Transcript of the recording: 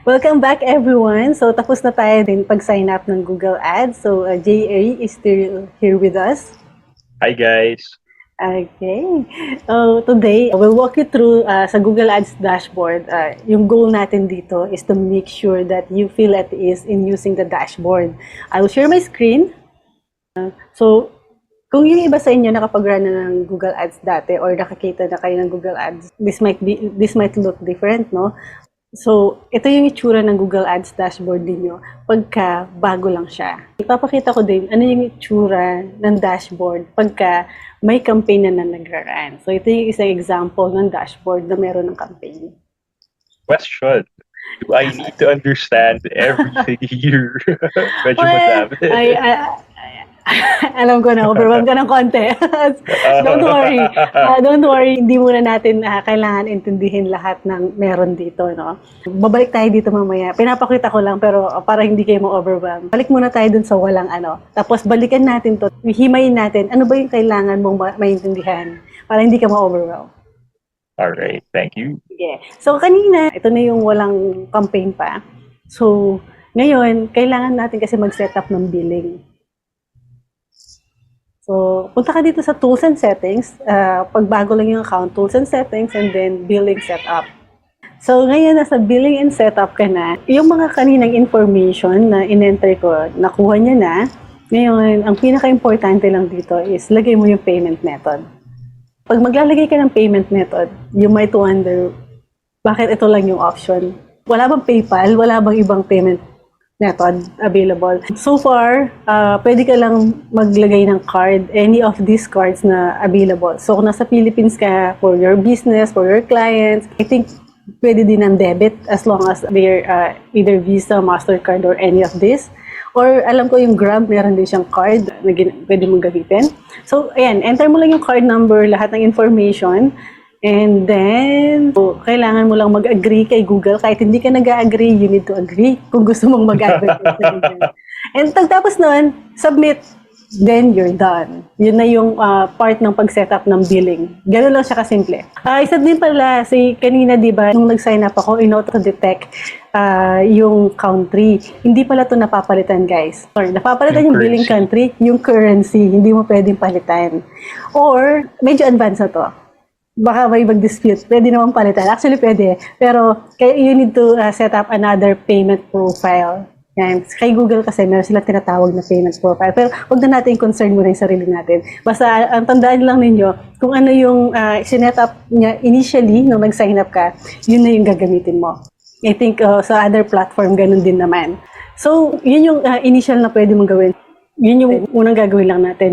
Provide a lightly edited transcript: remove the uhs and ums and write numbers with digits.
Welcome back everyone. So tapos na tayo din pag-sign up ng Google Ads. So JA is still here with us. Hi guys! Okay. Today, we'll walk you through sa Google Ads dashboard. Yung goal natin dito is to make sure that you feel at ease in using the dashboard. I will share my screen. So, kung yung iba sa inyo nakapag-run na ng Google Ads dati or nakakita na kayo ng Google Ads, this might look different, no? So, ito yung itsura ng Google Ads dashboard ninyo pagka bago lang siya. Ipapakita ko din ano yung itsura ng dashboard pagka may campaign na nagra-run. So, ito yung isang example ng dashboard na meron ng campaign. Question. Do I need to understand everything here? Medyo madami. Alam ko na, overwhelm ka ng konti. Don't worry. Don't worry, hindi muna natin kailangan intindihin lahat ng meron dito, no? Babalik tayo dito mamaya. Pinapakita ko lang, pero para hindi kayo ma-overwhelm. Balik muna tayo dun sa walang ano. Tapos balikan natin to. Himayin natin, ano ba yung kailangan mong maintindihan para hindi ka ma-overwhelm. Alright, thank you. Yeah. So kanina, ito na yung walang campaign pa. So, ngayon, kailangan natin kasi mag-set up ng billing. So, punta ka dito sa Tools and Settings. Pag bago lang yung account, Tools and Settings, and then Billing Setup. So, ngayon nasa Billing and Setup ka na. Yung mga kaninang information na in-enter ko, nakuha niya na. Ngayon, ang pinaka-importante lang dito is lagay mo yung payment method. Pag maglalagay ka ng payment method, you might wonder, bakit ito lang yung option? Wala bang PayPal? Wala bang ibang payment method available? So far, pwede ka lang maglagay ng card, any of these cards na available. So kung nasa Philippines ka, for your business, for your clients, I think pwede din ng debit as long as they're either Visa, MasterCard, or any of this. Or alam ko yung Grab, meron din siyang card na pwede mong gamitin. So ayan, enter mo lang yung card number, lahat ng information. And then, kailangan mo lang mag-agree kay Google. Kahit hindi ka nag-agree, you need to agree kung gusto mong mag-advertise sa Google. And tapos nun, submit, then you're done. Yun na yung part ng pag-setup ng billing. Ganun lang siya kasimple. Isa din pala, kanina diba, nung nag-sign up ako, in-auto-detect yung country. Hindi pala ito napapalitan, guys. Sorry, napapalitan yung billing country, yung currency. Hindi mo pwedeng palitan. Or, medyo advanced na to. Baka may mag-dispute, pwede naman palitan. Actually, pwede. Pero, you need to set up another payment profile. Yan. Kay Google kasi, meron silang tinatawag na payment profile. Pero, huwag na natin concern muna yung sarili natin. Basta, ang tandaan lang ninyo, kung ano yung sinet up niya initially, nung nag-sign up ka, yun na yung gagamitin mo. I think sa other platform, ganun din naman. So, yun yung initial na pwede mong gawin. Yun yung unang gagawin lang natin.